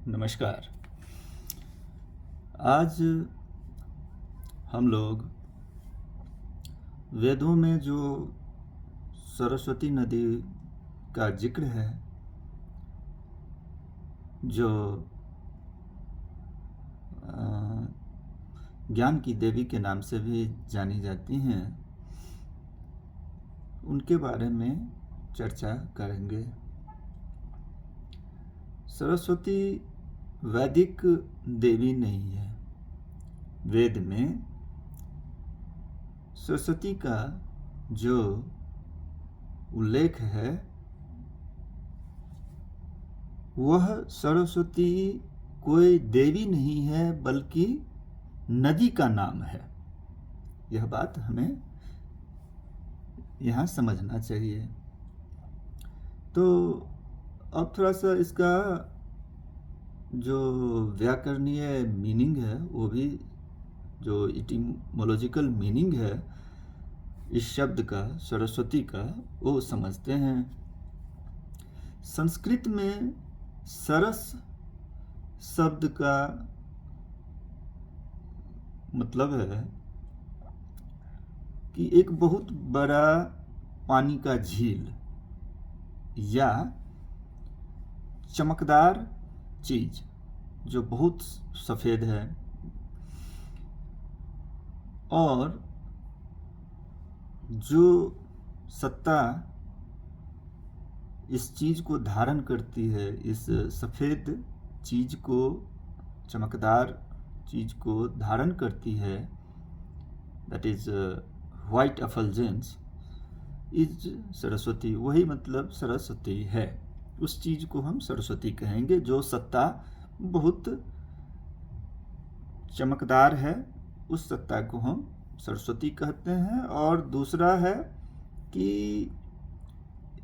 नमस्कार। आज हम लोग वेदों में जो सरस्वती नदी का जिक्र है, जो ज्ञान की देवी के नाम से भी जानी जाती हैं, उनके बारे में चर्चा करेंगे। सरस्वती वैदिक देवी नहीं है। वेद में सरस्वती का जो उल्लेख है वह सरस्वती कोई देवी नहीं है बल्कि नदी का नाम है। यह बात हमें यहाँ समझना चाहिए। तो अब थोड़ा सा इसका जो व्याकरणीय मीनिंग है, वो भी जो इटिमोलॉजिकल मीनिंग है इस शब्द का, सरस्वती का, वो समझते हैं। संस्कृत में सरस शब्द का मतलब है कि एक बहुत बड़ा पानी का झील या चमकदार चीज जो बहुत सफेद है और जो सत्ता इस चीज को धारण करती है, इस सफेद चीज को, चमकदार चीज को धारण करती है, that is white effulgence, is Saraswati. वही मतलब सरस्वती है। उस चीज को हम सरस्वती कहेंगे जो सत्ता बहुत चमकदार है, उस सत्ता को हम सरस्वती कहते हैं। और दूसरा है कि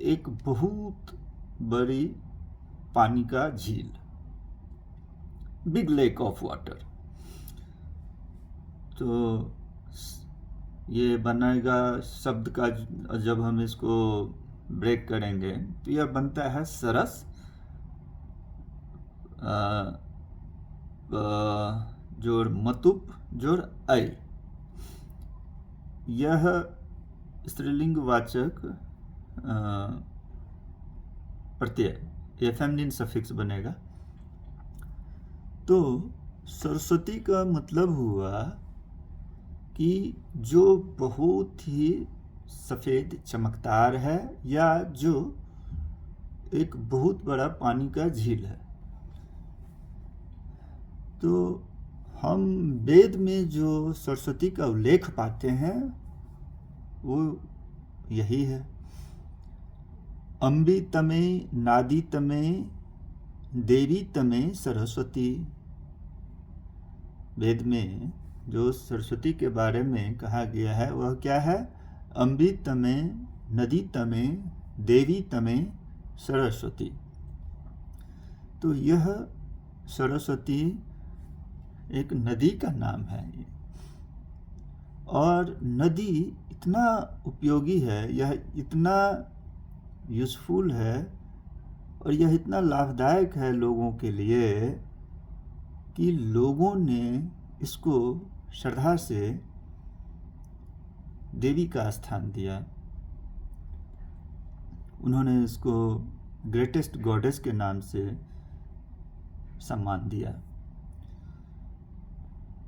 एक बहुत बड़ी पानी का झील, बिग लेक ऑफ वाटर। तो ये बनेगा शब्द का, जब हम इसको ब्रेक करेंगे तो यह बनता है सरस, जोड़ मतुप जोड़ ऐ। यह स्त्रीलिंग वाचक प्रत्यय, ये फेमिनिन सफिक्स बनेगा। तो सरस्वती का मतलब हुआ कि जो बहुत ही सफेद चमकदार है या जो एक बहुत बड़ा पानी का झील है। तो हम वेद में जो सरस्वती का उल्लेख पाते हैं वो यही है। अम्बी तमे नादी तमे देवी तमे सरस्वती। वेद में जो सरस्वती के बारे में कहा गया है वह क्या है? अम्बी तमे नदी तमे देवी तमे सरस्वती। तो यह सरस्वती एक नदी का नाम है। और नदी इतना उपयोगी है, यह इतना यूजफुल है और यह इतना लाभदायक है लोगों के लिए कि लोगों ने इसको श्रद्धा से देवी का स्थान दिया। उन्होंने इसको ग्रेटेस्ट गॉडेस के नाम से सम्मान दिया।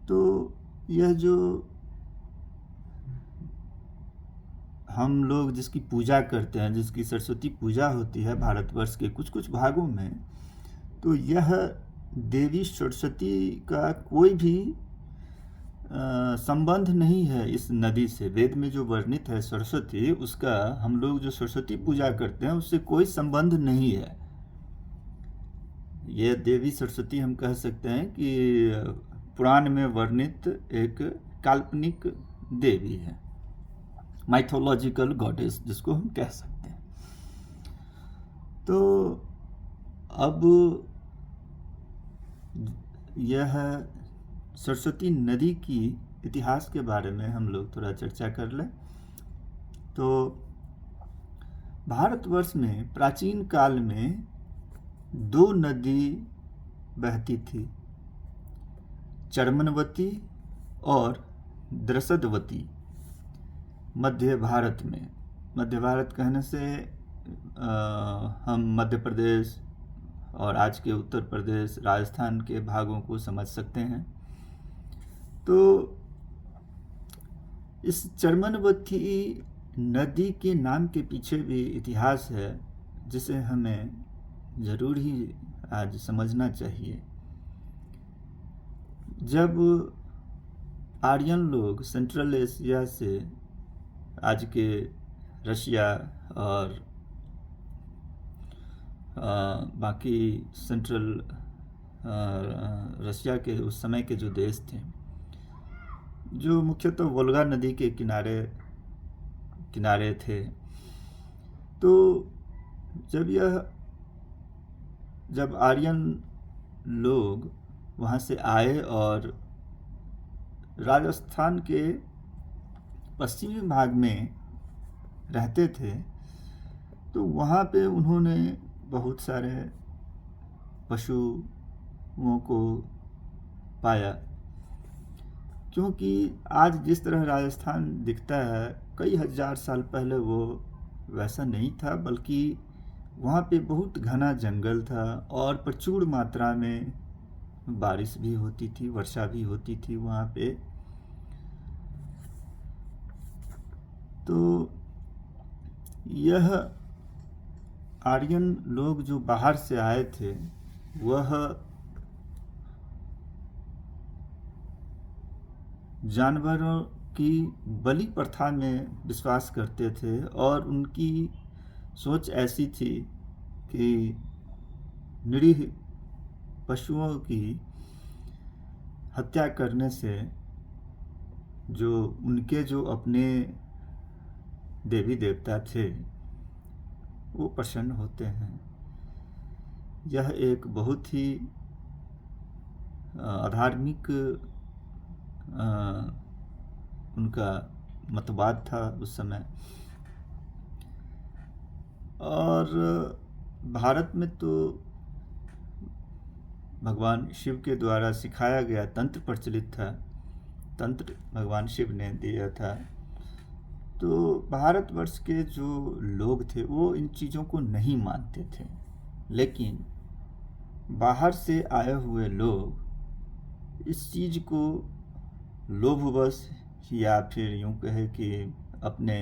तो यह जो हम लोग जिसकी पूजा करते हैं, जिसकी सरस्वती पूजा होती है भारतवर्ष के कुछ कुछ भागों में, तो यह देवी सरस्वती का कोई भी संबंध नहीं है इस नदी से। वेद में जो वर्णित है सरस्वती, उसका हम लोग जो सरस्वती पूजा करते हैं उससे कोई संबंध नहीं है। यह देवी सरस्वती हम कह सकते हैं कि पुराण में वर्णित एक काल्पनिक देवी है, माइथोलॉजिकल गॉडेस जिसको हम कह सकते हैं। तो अब यह सरस्वती नदी की इतिहास के बारे में हम लोग थोड़ा चर्चा कर लें। तो भारतवर्ष में प्राचीन काल में दो नदी बहती थी, चर्मनवती और द्रसदवती, मध्य भारत में। मध्य भारत कहने से हम मध्य प्रदेश और आज के उत्तर प्रदेश, राजस्थान के भागों को समझ सकते हैं। तो इस चर्मनवती नदी के नाम के पीछे भी इतिहास है, जिसे हमें ज़रूर ही आज समझना चाहिए। जब आर्यन लोग सेंट्रल एशिया से आज के रशिया और बाकी सेंट्रल रशिया के उस समय के जो देश थे, जो मुख्यतः वोल्गा नदी के किनारे थे, तो जब आर्यन लोग वहाँ से आए और राजस्थान के पश्चिमी भाग में रहते थे, तो वहाँ पे उन्होंने बहुत सारे पशुओं को पाया। क्योंकि आज जिस तरह राजस्थान दिखता है, कई हजार साल पहले वो वैसा नहीं था, बल्कि वहाँ पे बहुत घना जंगल था और प्रचुर मात्रा में बारिश भी होती थी, वर्षा भी होती थी वहाँ पे। तो यह आर्यन लोग जो बाहर से आए थे, वह जानवरों की बलि प्रथा में विश्वास करते थे और उनकी सोच ऐसी थी कि निरीह पशुओं की हत्या करने से जो अपने देवी देवता थे वो प्रसन्न होते हैं। यह एक बहुत ही अधार्मिक उनका मतवाद था उस समय। और भारत में तो भगवान शिव के द्वारा सिखाया गया तंत्र प्रचलित था, तंत्र भगवान शिव ने दिया था। तो भारतवर्ष के जो लोग थे वो इन चीज़ों को नहीं मानते थे, लेकिन बाहर से आए हुए लोग इस चीज़ को लोभवश या फिर यूँ कहे कि अपने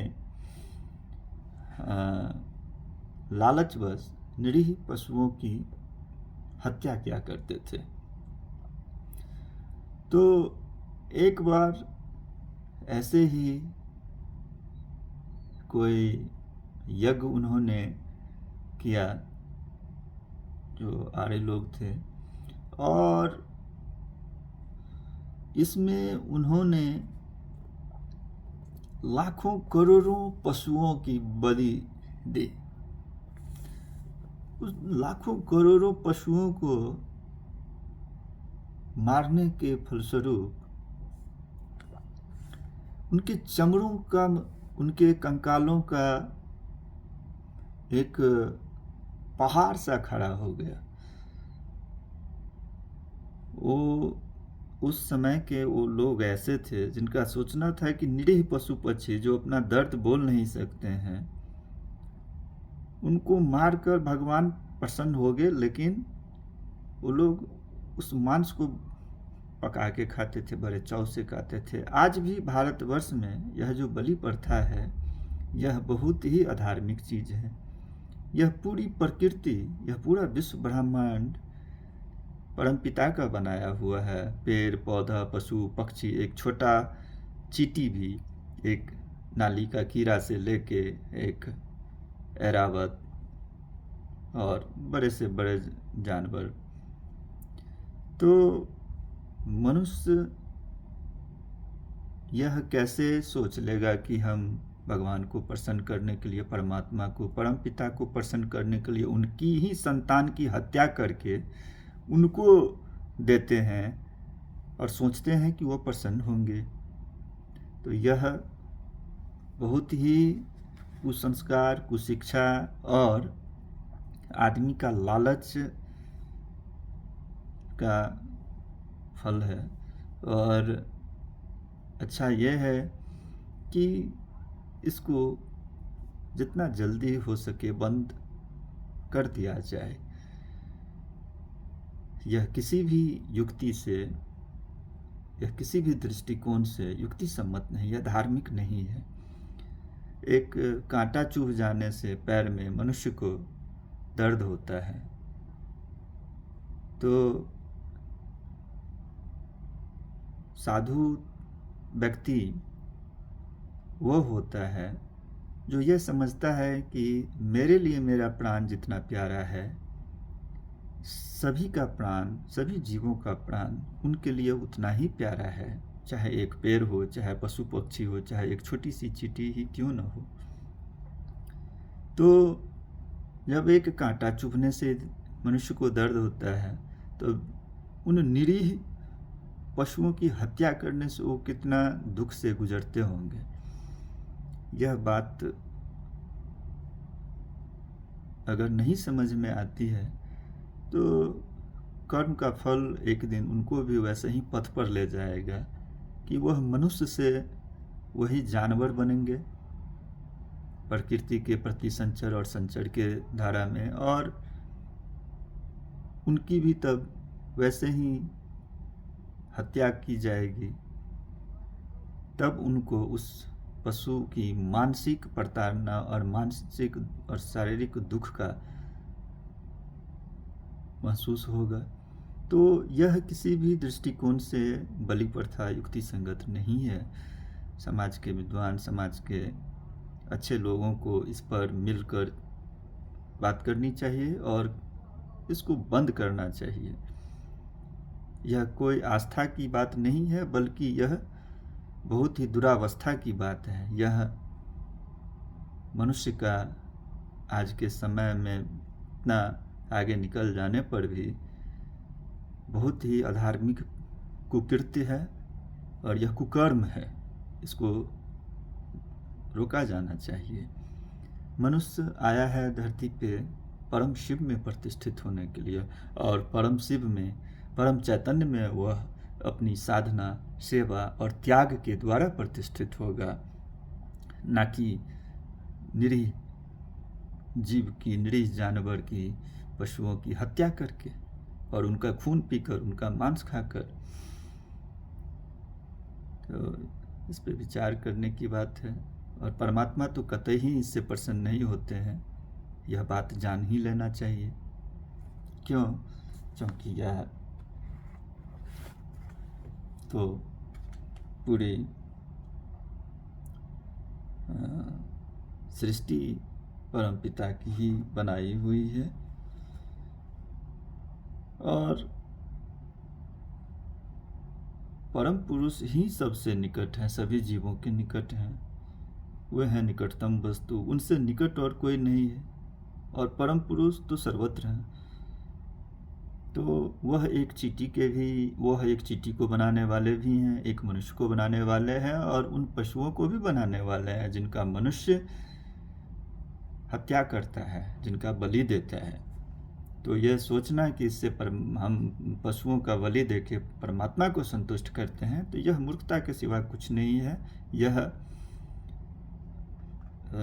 लालचवश निरीह पशुओं की हत्या किया करते थे। तो एक बार ऐसे ही कोई यज्ञ उन्होंने किया, जो आर्य लोग थे, और इसमें उन्होंने लाखों करोड़ों पशुओं की बलि दी। उस लाखों करोड़ों पशुओं को मारने के फलस्वरूप उनके चमड़ों का, उनके कंकालों का एक पहाड़ सा खड़ा हो गया। वो उस समय के वो लोग ऐसे थे जिनका सोचना था कि निरीह पशु पक्षी जो अपना दर्द बोल नहीं सकते हैं, उनको मारकर भगवान प्रसन्न हो गए, लेकिन वो लोग उस मांस को पका के खाते थे, बड़े चाव से खाते थे। आज भी भारतवर्ष में यह जो बलि प्रथा है, यह बहुत ही अधार्मिक चीज़ है। यह पूरी प्रकृति, यह पूरा विश्व ब्रह्मांड परमपिता का बनाया हुआ है। पेड़ पौधा, पशु पक्षी, एक छोटा चींटी भी, एक नाली का कीड़ा से लेके एक ऐरावत और बड़े से बड़े जानवर। तो मनुष्य यह कैसे सोच लेगा कि हम भगवान को प्रसन्न करने के लिए, परमात्मा को, परमपिता को प्रसन्न करने के लिए उनकी ही संतान की हत्या करके उनको देते हैं और सोचते हैं कि वो प्रसन्न होंगे। तो यह बहुत ही कुसंस्कार, कुशिक्षा और आदमी का लालच का फल है। और अच्छा यह है कि इसको जितना जल्दी हो सके बंद कर दिया जाए। यह किसी भी युक्ति से, यह किसी भी दृष्टिकोण से युक्ति सम्मत नहीं, यह धार्मिक नहीं है। एक कांटा चुभ जाने से पैर में मनुष्य को दर्द होता है, तो साधु व्यक्ति वो होता है जो ये समझता है कि मेरे लिए मेरा प्राण जितना प्यारा है, सभी का प्राण, सभी जीवों का प्राण उनके लिए उतना ही प्यारा है, चाहे एक पेड़ हो, चाहे पशु पक्षी हो, चाहे एक छोटी सी चींटी ही क्यों न हो। तो जब एक कांटा चुभने से मनुष्य को दर्द होता है, तो उन निरीह पशुओं की हत्या करने से वो कितना दुख से गुजरते होंगे। यह बात अगर नहीं समझ में आती है तो कर्म का फल एक दिन उनको भी वैसे ही पथ पर ले जाएगा कि वह मनुष्य से वही जानवर बनेंगे, प्रकृति के प्रति संचर और संचर के धारा में, और उनकी भी तब वैसे ही हत्या की जाएगी। तब उनको उस पशु की मानसिक प्रताड़ना और मानसिक और शारीरिक दुख का महसूस होगा। तो यह किसी भी दृष्टिकोण से बलि प्रथा युक्ति संगत नहीं है। समाज के विद्वान, समाज के अच्छे लोगों को इस पर मिलकर बात करनी चाहिए और इसको बंद करना चाहिए। यह कोई आस्था की बात नहीं है, बल्कि यह बहुत ही दुरावस्था की बात है। यह मनुष्य का आज के समय में इतना आगे निकल जाने पर भी बहुत ही अधार्मिक कुकृत्य है और यह कुकर्म है। इसको रोका जाना चाहिए। मनुष्य आया है धरती पे परम शिव में प्रतिष्ठित होने के लिए, और परम शिव में, परम चैतन्य में वह अपनी साधना, सेवा और त्याग के द्वारा प्रतिष्ठित होगा, ना कि निरीह जीव की, निरीह जानवर की, पशुओं की हत्या करके और उनका खून पीकर, उनका मांस खाकर। तो इस पे विचार करने की बात है। और परमात्मा तो कतई ही इससे प्रसन्न नहीं होते हैं, यह बात जान ही लेना चाहिए। क्यों? क्योंकि यह तो पूरी सृष्टि परमपिता की ही बनाई हुई है, और परम पुरुष ही सबसे निकट है, सभी जीवों के निकट हैं। वे हैं निकटतम वस्तु, उनसे निकट और कोई नहीं है। और परम पुरुष तो सर्वत्र हैं। तो वह एक चींटी को बनाने वाले भी हैं, एक मनुष्य को बनाने वाले हैं, और उन पशुओं को भी बनाने वाले हैं जिनका मनुष्य हत्या करता है, जिनका बलि देता है। तो यह सोचना कि इससे हम पशुओं का बलि देके परमात्मा को संतुष्ट करते हैं, तो यह मूर्खता के सिवा कुछ नहीं है।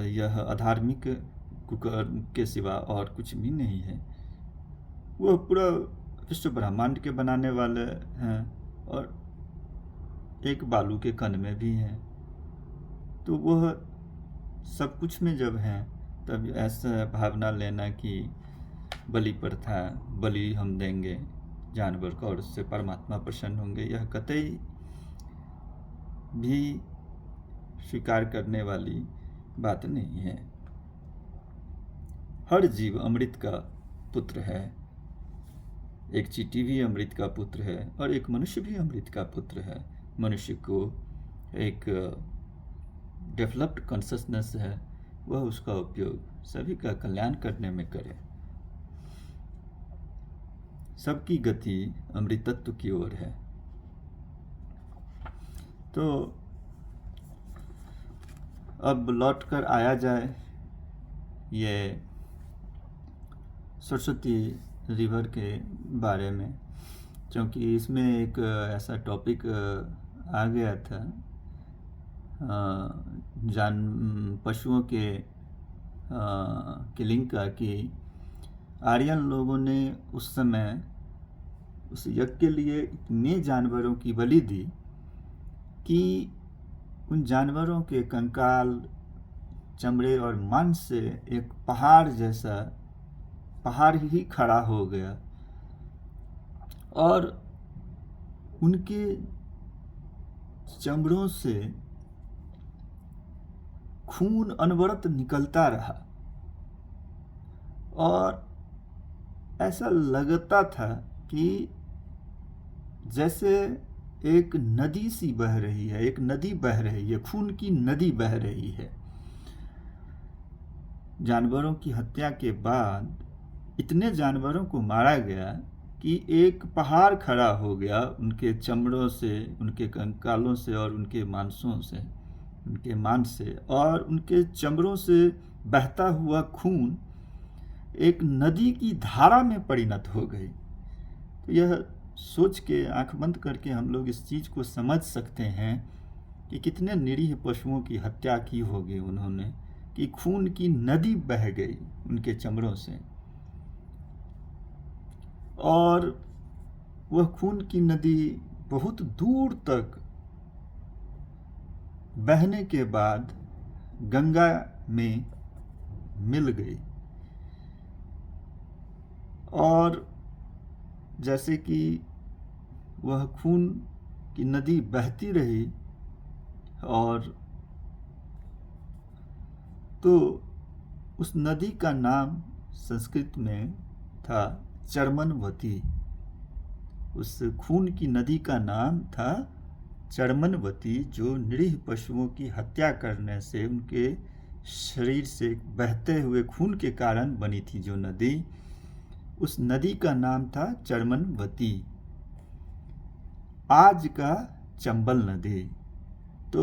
यह अधार्मिक कुकर्म के सिवा और कुछ भी नहीं है। वह पूरा विश्व ब्रह्मांड के बनाने वाले हैं और एक बालू के कण में भी हैं। तो वह सब कुछ में जब हैं, तब ऐसा भावना लेना कि बलि प्रथा, बलि हम देंगे जानवर को और उससे परमात्मा प्रसन्न होंगे, यह कतई भी स्वीकार करने वाली बात नहीं है। हर जीव अमृत का पुत्र है। एक चींटी भी अमृत का पुत्र है और एक मनुष्य भी अमृत का पुत्र है। मनुष्य को एक डेवलप्ड कॉन्शसनेस है, वह उसका उपयोग सभी का कल्याण करने में करे। सबकी गति अमृतत्व की ओर है। तो अब लौट कर आया जाए ये सरस्वती रिवर के बारे में। क्योंकि इसमें एक ऐसा टॉपिक आ गया था पशुओं के किलिंग का, कि आर्यन लोगों ने उस समय उस यज्ञ के लिए इतने जानवरों की बलि दी कि उन जानवरों के कंकाल, चमड़े और मांस से एक पहाड़ जैसा पहाड़ ही खड़ा हो गया, और उनके चमड़ों से खून अनवरत निकलता रहा, और ऐसा लगता था कि जैसे एक नदी सी बह रही है, एक नदी बह रही है, खून की नदी बह रही है। जानवरों की हत्या के बाद इतने जानवरों को मारा गया कि एक पहाड़ खड़ा हो गया उनके चमड़ों से, उनके कंकालों से और उनके मांसों से, उनके मांस से, और उनके चमड़ों से बहता हुआ खून एक नदी की धारा में परिणत हो गई। तो यह सोच के, आंख बंद करके हम लोग इस चीज़ को समझ सकते हैं कि कितने निरीह पशुओं की हत्या की होगी उन्होंने, कि खून की नदी बह गई उनके चमड़ों से, और वह खून की नदी बहुत दूर तक बहने के बाद गंगा में मिल गई। और जैसे कि वह खून की नदी बहती रही, और तो उस नदी का नाम संस्कृत में था चर्मनवती। उस खून की नदी का नाम था चर्मनवती, जो निरीह पशुओं की हत्या करने से उनके शरीर से बहते हुए खून के कारण बनी थी जो नदी, उस नदी का नाम था चर्मनवती। आज का चंबल नदी, तो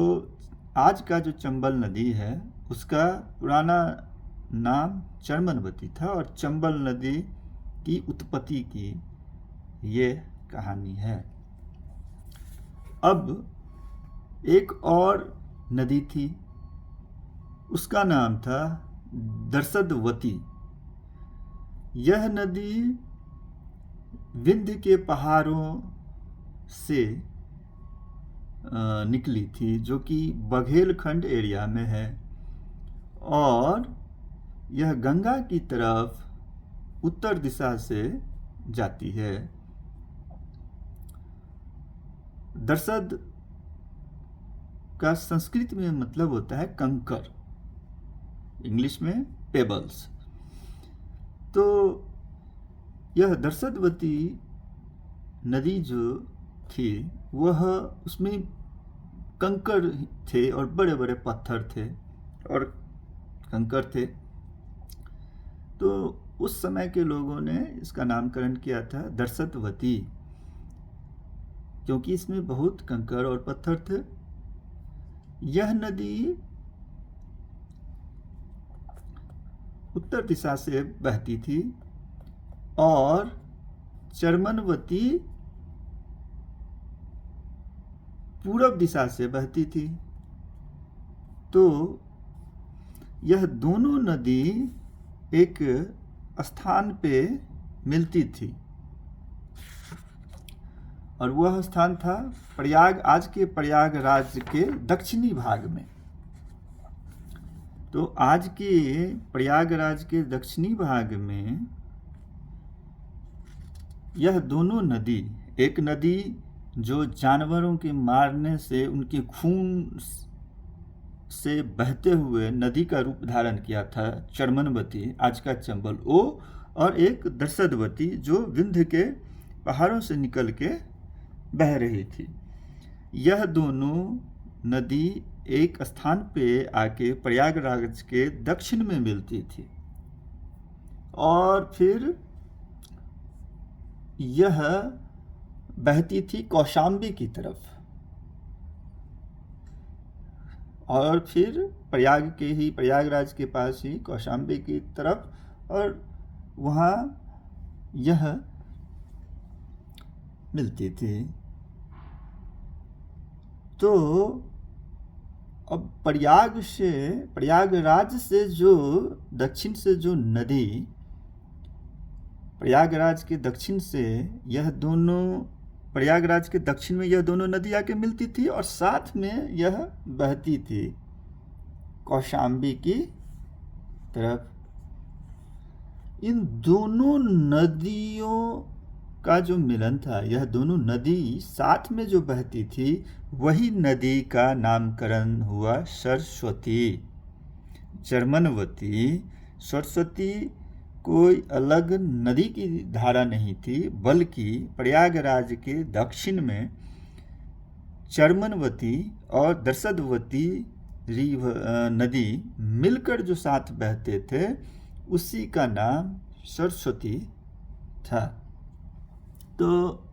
आज का जो चंबल नदी है उसका पुराना नाम चर्मनवती था, और चंबल नदी की उत्पत्ति की ये कहानी है। अब एक और नदी थी, उसका नाम था दर्शदवती। यह नदी विंध्य के पहाड़ों से निकली थी, जो कि बघेलखंड एरिया में है, और यह गंगा की तरफ उत्तर दिशा से जाती है। दर्शद का संस्कृत में मतलब होता है कंकर, इंग्लिश में पेबल्स। तो यह दर्शदवती नदी जो थी वह, उसमें कंकर थे और बड़े बड़े पत्थर थे और कंकर थे। तो उस समय के लोगों ने इसका नामकरण किया था दर्शदवती, क्योंकि इसमें बहुत कंकर और पत्थर थे। यह नदी उत्तर दिशा से बहती थी और चर्मनवती पूरब दिशा से बहती थी। तो यह दोनों नदी एक स्थान पे मिलती थी, और वह स्थान था प्रयाग, आज के प्रयागराज के दक्षिणी भाग में। तो आज के प्रयागराज के दक्षिणी भाग में यह दोनों नदी, एक नदी जो जानवरों के मारने से उनके खून से बहते हुए नदी का रूप धारण किया था, चर्मनवती, आज का चंबल ओ, और एक दर्शदवती जो विंध्य के पहाड़ों से निकल के बह रही थी। यह दोनों नदी एक स्थान पे आके प्रयागराज के दक्षिण में मिलती थी, और फिर यह बहती थी कौशाम्बी की तरफ, और फिर प्रयाग के ही, प्रयागराज के पास ही कौशाम्बी की तरफ, और वहाँ यह मिलती थी। तो अब प्रयागराज से जो दक्षिण से जो नदी, प्रयागराज के दक्षिण से यह दोनों, प्रयागराज के दक्षिण में यह दोनों नदी आके मिलती थी और साथ में यह बहती थी कौशाम्बी की तरफ। इन दोनों नदियों का जो मिलन था, यह दोनों नदी साथ में जो बहती थी, वही नदी का नामकरण हुआ सरस्वती, चर्मनवती। सरस्वती कोई अलग नदी की धारा नहीं थी, बल्कि प्रयागराज के दक्षिण में चर्मनवती और दर्शदवती नदी मिलकर जो साथ बहते थे, उसी का नाम सरस्वती था। तो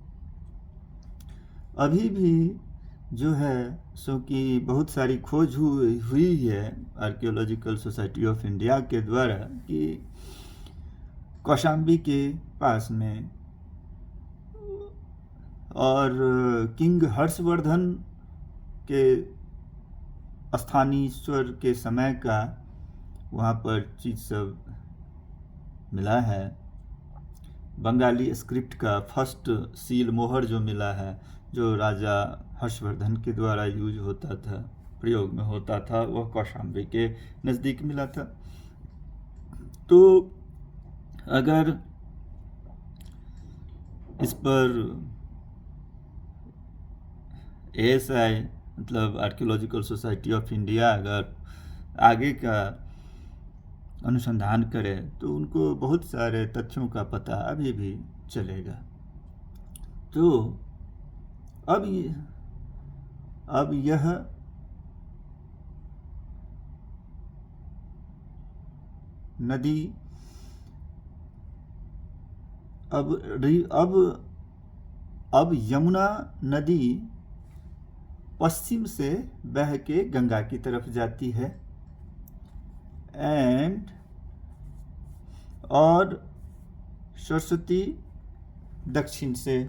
अभी भी जो है सो कि बहुत सारी खोज हुई है आर्कियोलॉजिकल सोसाइटी ऑफ इंडिया के द्वारा कि कौशाम्बी के पास में और किंग हर्षवर्धन के स्थानीश्वर के समय का वहाँ पर चीज़ सब मिला है। बंगाली स्क्रिप्ट का फर्स्ट सील मोहर जो मिला है, जो राजा हर्षवर्धन के द्वारा यूज होता था, प्रयोग में होता था, वह कौशाम्बी के नज़दीक मिला था। तो अगर इस पर ASI मतलब आर्कियोलॉजिकल सोसाइटी ऑफ इंडिया अगर आगे का अनुसंधान करे तो उनको बहुत सारे तथ्यों का पता अभी भी चलेगा। तो अब यह नदी अब यमुना नदी पश्चिम से बह के गंगा की तरफ जाती है और सरस्वती दक्षिण से।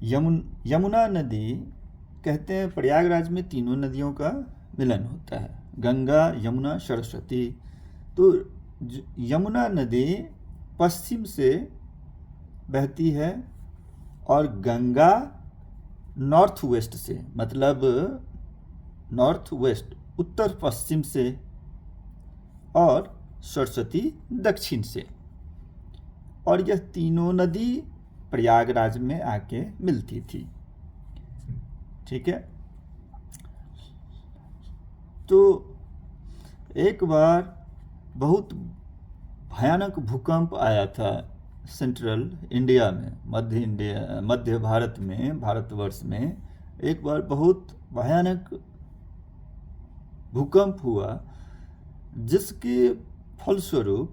यमुना नदी कहते हैं प्रयागराज में तीनों नदियों का मिलन होता है, गंगा, यमुना, सरस्वती। तो यमुना नदी पश्चिम से बहती है और गंगा नॉर्थ वेस्ट से, मतलब नॉर्थ वेस्ट उत्तर पश्चिम से, और सरस्वती दक्षिण से। और यह तीनों नदी प्रयागराज में आके मिलती थी। ठीक है। तो एक बार बहुत भयानक भूकंप आया था सेंट्रल इंडिया में, मध्य भारत में, भारतवर्ष में एक बार बहुत भयानक भूकंप हुआ, जिसके फलस्वरूप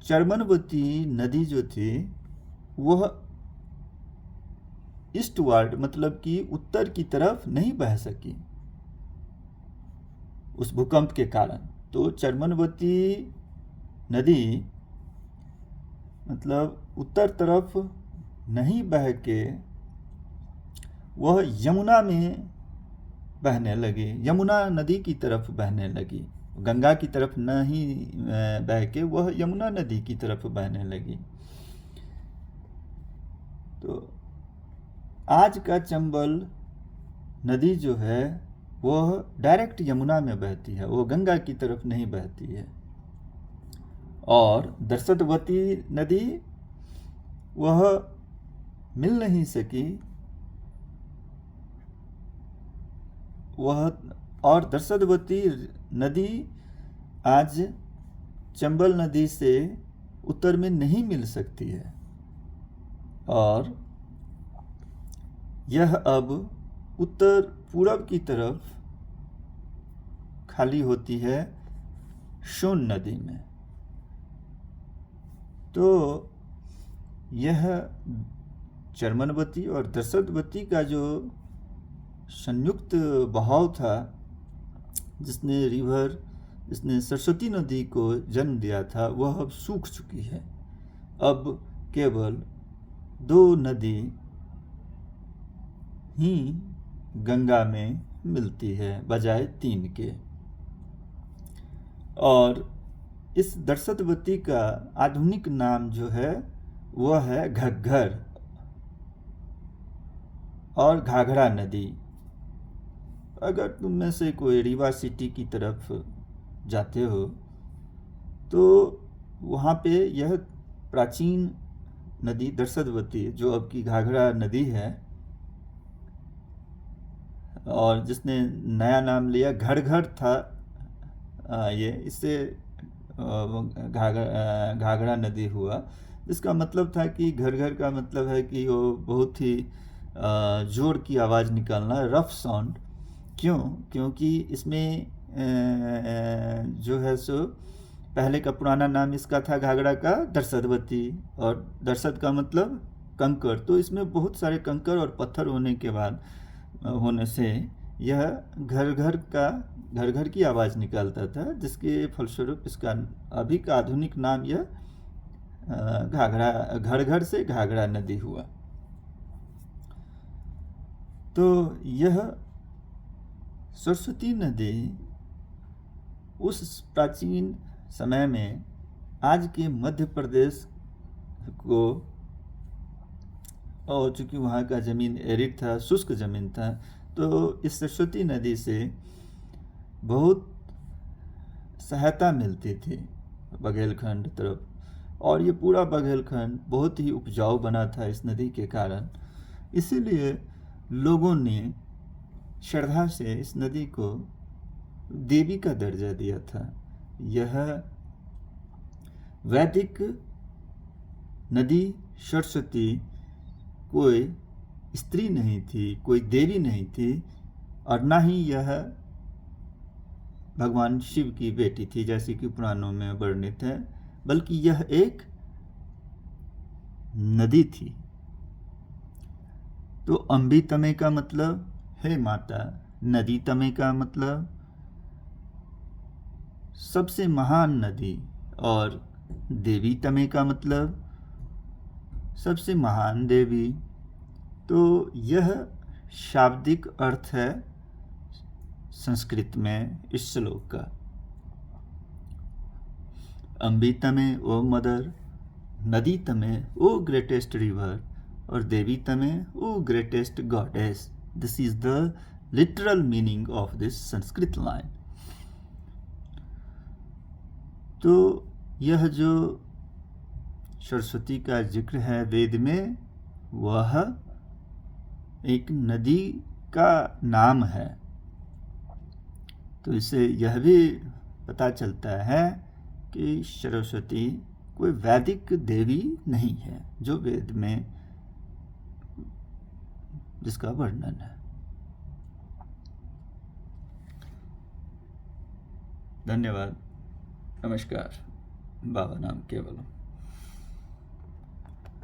चर्मनवती नदी जो थी वह ईस्टवर्ड, मतलब कि उत्तर की तरफ नहीं बह सकी उस भूकंप के कारण। तो चर्मनवती नदी मतलब उत्तर तरफ नहीं बह के वह यमुना में बहने लगी, यमुना नदी की तरफ बहने लगी, गंगा की तरफ नहीं बह के वह यमुना नदी की तरफ बहने लगी। तो आज का चंबल नदी जो है वह डायरेक्ट यमुना में बहती है, वो गंगा की तरफ नहीं बहती है। और दर्शदवती नदी वह मिल नहीं सकी, वह, और दर्शदवती नदी आज चंबल नदी से उत्तर में नहीं मिल सकती है, और यह अब उत्तर पूरब की तरफ खाली होती है सोन नदी में। तो यह चर्मनवती और दर्शदवती का जो संयुक्त बहाव था, जिसने सरस्वती नदी को जन्म दिया था, वह अब सूख चुकी है। अब केवल 2 नदी ही गंगा में मिलती है बजाय 3 के। और इस दर्शतवती का आधुनिक नाम जो है वह है घग्घर और घाघरा नदी। अगर तुम में से कोई रीवा सिटी की तरफ जाते हो तो वहाँ पे यह प्राचीन नदी दर्शतवती, जो अब की घाघरा नदी है और जिसने नया नाम लिया घड़ था, ये इससे घाघरा नदी हुआ, जिसका मतलब था कि घर का मतलब है कि वो बहुत ही जोर की आवाज़ निकालना, रफ साउंड। क्यों? क्योंकि इसमें जो है सो पहले का पुराना नाम इसका था घाघरा का दर्शतवती, और दर्शत का मतलब कंकर। तो इसमें बहुत सारे कंकर और पत्थर होने से यह घर की आवाज़ निकालता था, जिसके फलस्वरूप इसका अभी का आधुनिक नाम यह घर से घाघरा नदी हुआ। तो यह सरस्वती नदी उस प्राचीन समय में आज के मध्य प्रदेश को, और चूँकि वहाँ का ज़मीन एरिड था, शुष्क ज़मीन था, तो इस सरस्वती नदी से बहुत सहायता मिलती थी बघेलखंड तरफ, और ये पूरा बघेलखंड बहुत ही उपजाऊ बना था इस नदी के कारण। इसीलिए लोगों ने श्रद्धा से इस नदी को देवी का दर्जा दिया था। यह वैदिक नदी सरस्वती कोई स्त्री नहीं थी, कोई देवी नहीं थी, और ना ही यह भगवान शिव की बेटी थी जैसे कि पुराणों में वर्णित है, बल्कि यह एक नदी थी। तो अम्बी तमे का मतलब हे माता, नदी तमे का मतलब सबसे महान नदी, और देवी तमे का मतलब सबसे महान देवी। तो यह शाब्दिक अर्थ है संस्कृत में इस श्लोक का। अम्बी तमे ओ मदर, नदी तमे ओ ग्रेटेस्ट रिवर, और देवी तमे O greatest goddess. This is the literal meaning of this Sanskrit line. तो यह जो सरस्वती का जिक्र है वेद में, वह एक नदी का नाम है। तो इससे यह भी पता चलता है कि सरस्वती कोई वैदिक देवी नहीं है जो वेद में जिसका वर्णन है। धन्यवाद। नमस्कार। बाबा नाम केवलम।